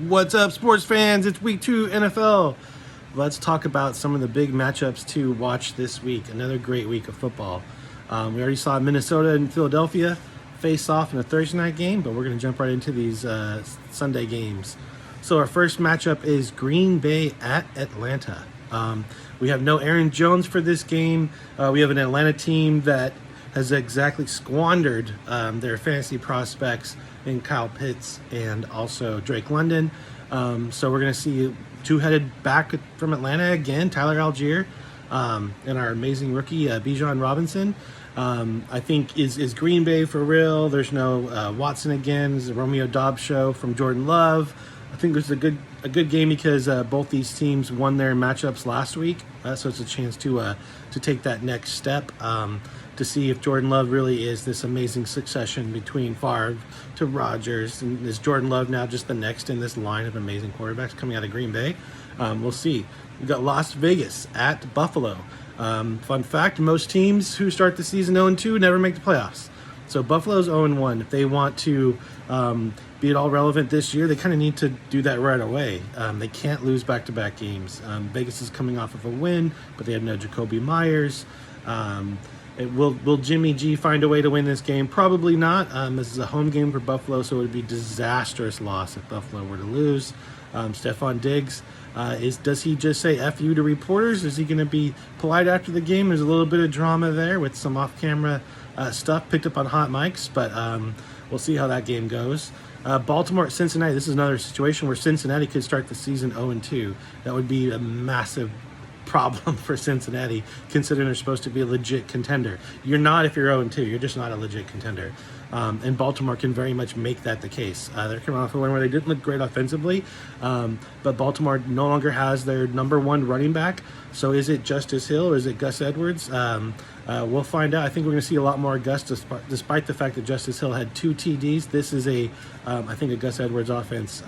What's up, sports fans? It's week 2 NFL. Let's talk about some of the big matchups to watch this week. Another great week of football. We already saw Minnesota and Philadelphia face off in a Thursday night game, but we're going to jump right into these Sunday games. So our first matchup is Green Bay at Atlanta. We have no Aaron Jones for this game. We have an Atlanta team that has exactly squandered their fantasy prospects in Kyle Pitts and also Drake London. So we're going to see two-headed back from Atlanta again, Tyler Algier, and our amazing rookie, Bijan Robinson. I think is Green Bay for real? There's no Watson again. It's a Romeo Dobbs show from Jordan Love. I think this is a good game because both these teams won their matchups last week, so it's a chance to take that next step to see if Jordan Love really is this amazing succession between Favre to Rodgers, and is Jordan Love now just the next in this line of amazing quarterbacks coming out of Green Bay? We'll see. We've got Las Vegas at Buffalo. Fun fact, most teams who start the season 0-2 never make the playoffs. So Buffalo's 0-1. If they want to be at all relevant this year, they kind of need to do that right away. They can't lose back-to-back games. Vegas is coming off of a win, but they have no Jacoby Myers. Will Jimmy G find a way to win this game? Probably not. This is a home game for Buffalo, so it would be a disastrous loss if Buffalo were to lose. Stephon Diggs, does he just say F you to reporters? Is he going to be polite after the game? There's a little bit of drama there with some off-camera stuff picked up on hot mics, but we'll see how that game goes. Baltimore at Cincinnati. This is another situation where Cincinnati could start the season 0-2. That would be a massive problem for Cincinnati, considering they're supposed to be a legit contender. You're not if you're 0-2. You're just not a legit contender. And Baltimore can very much make that the case. They're coming off a win where they didn't look great offensively, but Baltimore no longer has their number one running back. So is it Justice Hill or is it Gus Edwards? We'll find out. I think we're going to see a lot more Gus, despite the fact that Justice Hill had 2 TDs. This is I think a Gus Edwards offense.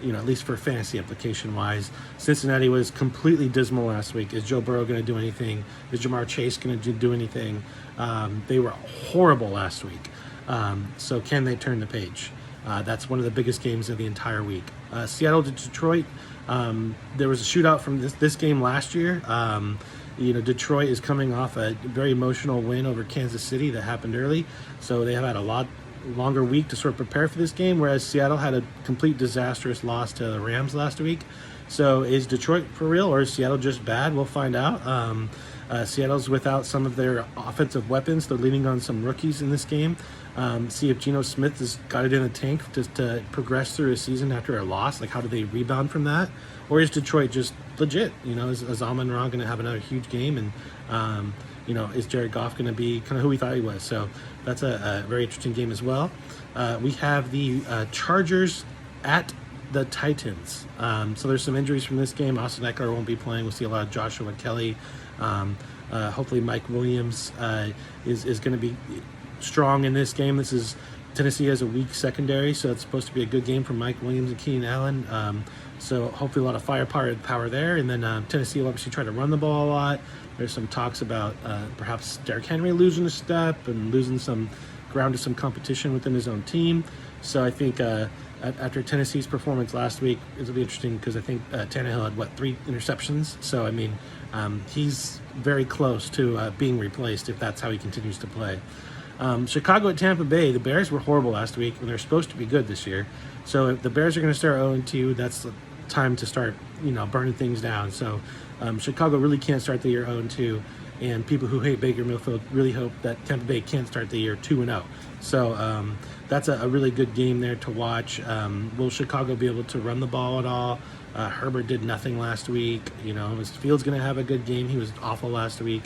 At least for fantasy application wise. Cincinnati was completely dismal last week. Is Joe Burrow going to do anything? Is Jamar Chase going to do anything? They were horrible last week. So can they turn the page? That's one of the biggest games of the entire week. Seattle to Detroit. There was a shootout from this game last year. Detroit is coming off a very emotional win over Kansas City that happened early. So they have had a lot longer week to sort of prepare for this game, whereas Seattle had a complete disastrous loss to the Rams last week. So is Detroit for real or is Seattle just bad? We'll find out. Seattle's without some of their offensive weapons. They're leaning on some rookies in this game. See if Geno Smith has got it in the tank to progress through a season after a loss. Like, how do they rebound from that? Or is Detroit just legit? Is Amon-Ra going to have another huge game? And is Jared Goff going to be kind of who we thought he was? So that's a very interesting game as well. We have the Chargers at the Titans. So there's some injuries from this game. Austin Eckler won't be playing. We'll see a lot of Joshua Kelly. Hopefully Mike Williams is going to be strong in this game. Tennessee has a weak secondary, so it's supposed to be a good game for Mike Williams and Keenan Allen. So hopefully a lot of firepower there. And then Tennessee will obviously try to run the ball a lot. There's some talks about perhaps Derrick Henry losing a step and losing some ground to some competition within his own team. So I think after Tennessee's performance last week, it'll be interesting because I think Tannehill had, 3 interceptions? So, he's very close to being replaced if that's how he continues to play. Chicago at Tampa Bay. The Bears were horrible last week, and they're supposed to be good this year. So if the Bears are going to start 0-2, that's the time to start, burning things down. So Chicago really can't start the year 0-2, and people who hate Baker Mayfield really hope that Tampa Bay can't start the year 2-0. So that's a really good game there to watch. Will Chicago be able to run the ball at all? Herbert did nothing last week. Is Fields going to have a good game? He was awful last week.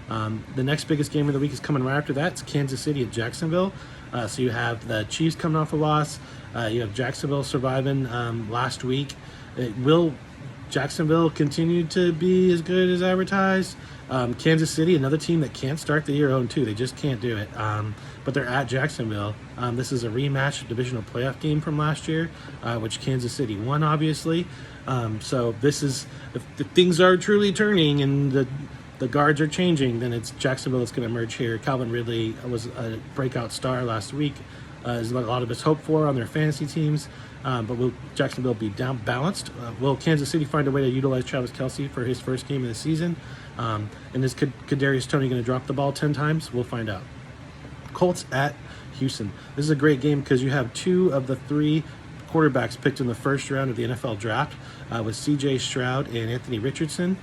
The next biggest game of the week is coming right after that. It's Kansas City at Jacksonville. So you have the Chiefs coming off a loss. You have Jacksonville surviving last week. Will Jacksonville continue to be as good as advertised? Kansas City, another team that can't start the year 0-2. They just can't do it. But they're at Jacksonville. This is a rematch divisional playoff game from last year, which Kansas City won, obviously. So this is, if things are truly turning and the guards are changing, then it's Jacksonville that's going to emerge here. Calvin Ridley was a breakout star last week. is what a lot of us hope for on their fantasy teams. But will Jacksonville be down balanced? Will Kansas City find a way to utilize Travis Kelce for his first game of the season? And is Kadarius Toney going to drop the ball 10 times? We'll find out. Colts at Houston. This is a great game because you have 2 of the 3 quarterbacks picked in the first round of the NFL draft with C.J. Stroud and Anthony Richardson.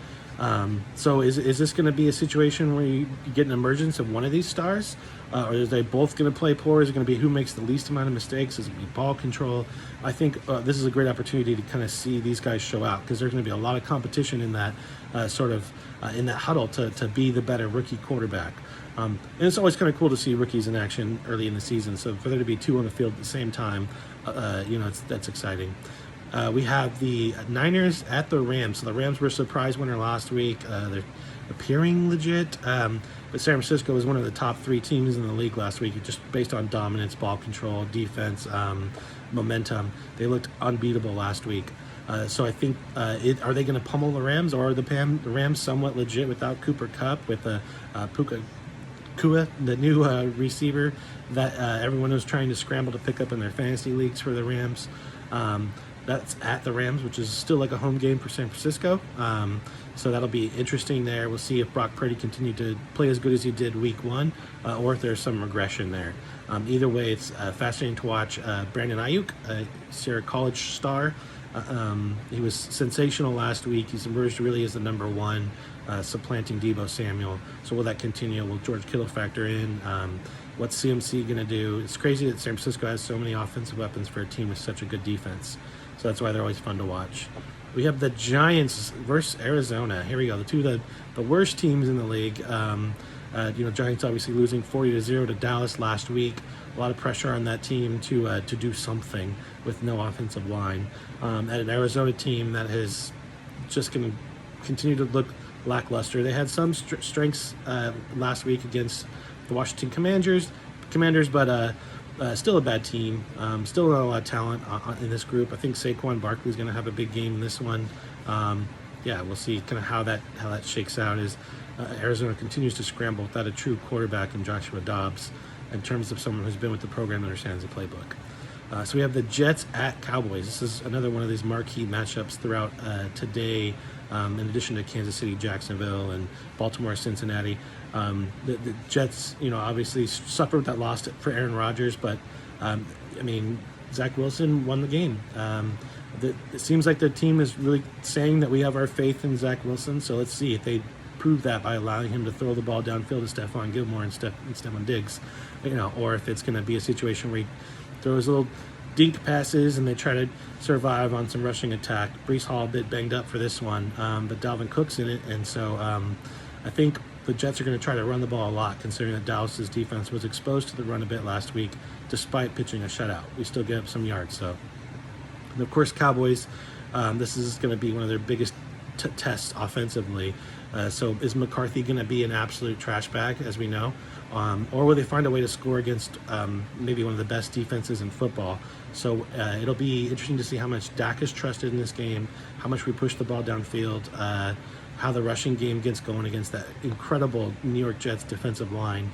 So is this going to be a situation where you get an emergence of one of these stars? Or are they both going to play poor? Is it going to be who makes the least amount of mistakes? Is it going to be ball control? I think this is a great opportunity to kind of see these guys show out because there's going to be a lot of competition in that in that huddle to be the better rookie quarterback. And it's always kind of cool to see rookies in action early in the season. So for there to be 2 on the field at the same time, that's exciting. We have the Niners at the Rams. So the Rams were a surprise winner last week. They're appearing legit. But San Francisco was one of the top 3 teams in the league last week, just based on dominance, ball control, defense, momentum. They looked unbeatable last week. So I think, are they going to pummel the Rams, or are the Rams somewhat legit without Cooper Kupp, with Puka Kua, the new receiver that everyone was trying to scramble to pick up in their fantasy leagues for the Rams? That's at the Rams, which is still like a home game for San Francisco. So that'll be interesting there. We'll see if Brock Purdy continued to play as good as he did week 1, or if there's some regression there. Either way, it's fascinating to watch. Brandon Ayuk, Sierra College star. He was sensational last week. He's emerged really as the number 1, supplanting Deebo Samuel. So will that continue? Will George Kittle factor in? What's CMC going to do? It's crazy that San Francisco has so many offensive weapons for a team with such a good defense. So that's why they're always fun to watch. We have the Giants versus Arizona. Here we go. The worst teams in the league. Giants obviously losing 40-0 to Dallas last week. A lot of pressure on that team to do something with no offensive line. At an Arizona team that is just going to continue to look lackluster. They had some strengths last week against the Washington Commanders, but still a bad team. Still not a lot of talent in this group. I think Saquon Barkley is going to have a big game in this one. We'll see kind of how that shakes out as Arizona continues to scramble without a true quarterback in Joshua Dobbs, in terms of someone who's been with the program and understands the playbook. So we have the Jets at Cowboys. This is another one of these marquee matchups throughout today, in addition to Kansas City, Jacksonville, and Baltimore, Cincinnati. The Jets, obviously suffered with that loss for Aaron Rodgers, but Zach Wilson won the game. It seems like the team is really saying that we have our faith in Zach Wilson, so let's see if they prove that by allowing him to throw the ball downfield to Stephon Gilmore and Stephon Diggs, or if it's going to be a situation where he throws little dink passes and they try to survive on some rushing attack. Breece Hall a bit banged up for this one, but Dalvin Cook's in it, and so I think the Jets are going to try to run the ball a lot, considering that Dallas's defense was exposed to the run a bit last week, despite pitching a shutout. We still get up some yards, so. And of course, Cowboys, this is going to be one of their biggest tests offensively. So is McCarthy going to be an absolute trash bag, as we know? Or will they find a way to score against maybe one of the best defenses in football? So it'll be interesting to see how much Dak is trusted in this game, how much we push the ball downfield, how the rushing game gets going against that incredible New York Jets defensive line.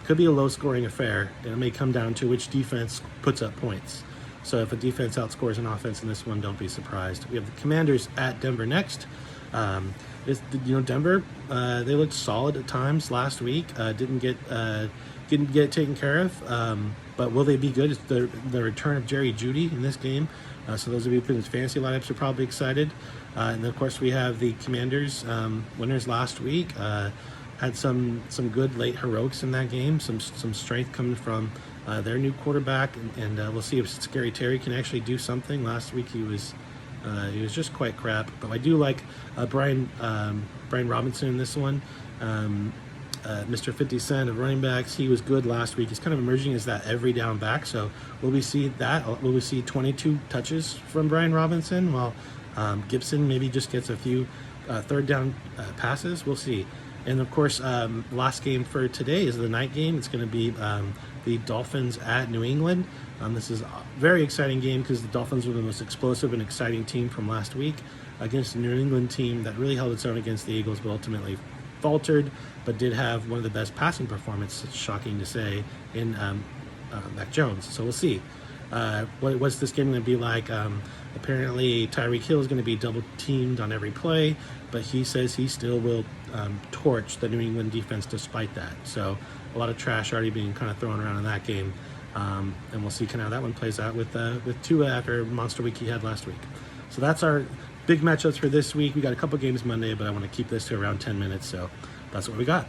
Could be a low-scoring affair, and it may come down to which defense puts up points. So if a defense outscores an offense in this one, don't be surprised. We have the Commanders at Denver next. Denver, they looked solid at times last week. Didn't get taken care of. But will they be good? It's the return of Jerry Jeudy in this game. So those of you who put in fantasy lineups are probably excited. And of course we have the Commanders winners last week. Had some good late heroics in that game. Some strength coming from their new quarterback, and we'll see if Scary Terry can actually do something. Last week he was just quite crap, but I do like Brian Robinson in this one. Mr. 50 Cent of running backs, he was good last week. He's kind of emerging as that every down back. So will we see 22 touches from Brian Robinson while Gibson maybe just gets a few third down passes? We'll see. And of course, last game for today is the night game. It's going to be the Dolphins at New England. This is a very exciting game because the Dolphins were the most explosive and exciting team from last week against the New England team that really held its own against the Eagles, but ultimately faltered, but did have one of the best passing performances, shocking to say, in Mac Jones. So we'll see. What's this game going to be like? Apparently, Tyreek Hill is going to be double teamed on every play, but he says he still will torch the New England defense despite that. So a lot of trash already being kind of thrown around in that game, and we'll see kind of how that one plays out with Tua after monster week he had last week. So that's our big matchups for this week. We got a couple games Monday, but I want to keep this to around 10 minutes, so that's what we got.